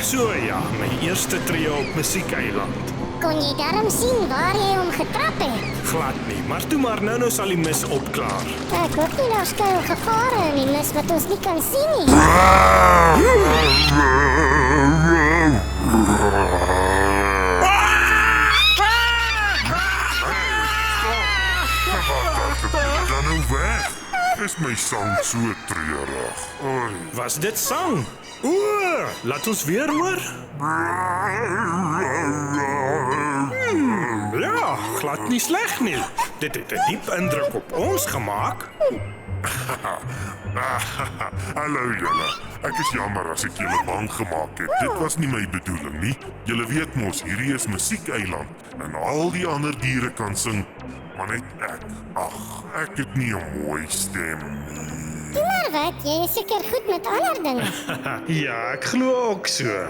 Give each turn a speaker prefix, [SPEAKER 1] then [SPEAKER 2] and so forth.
[SPEAKER 1] So ja, my eerste tree op Musiekeiland.
[SPEAKER 2] Kon jy darm sien waar jy hom getrap het?
[SPEAKER 1] Glad nie, maar toe maar nou sal die mis opklaar.
[SPEAKER 2] Ek hoop nie daar skuil gevare in die mis wat ons nie kan sien nie.
[SPEAKER 3] Dan nou weg. Is my sang so treurig. Oei.
[SPEAKER 1] Was dit sang? O, laat ons weer hoor. Ja, glad nie sleg nie. Dit het 'n diep indruk op ons gemaak.
[SPEAKER 3] Hallo julle. Ek is jammer as ek julle bang gemaak het. Dit was nie my bedoeling nie. Julle weet mos, hierdie is Musiekeiland en al die ander diere kan sing, maar net ek. Ag, ek het nie 'n mooi stem nie.
[SPEAKER 2] Maar wat, jy is seker goed met ander dinge.
[SPEAKER 1] Ja, ek glo ook so.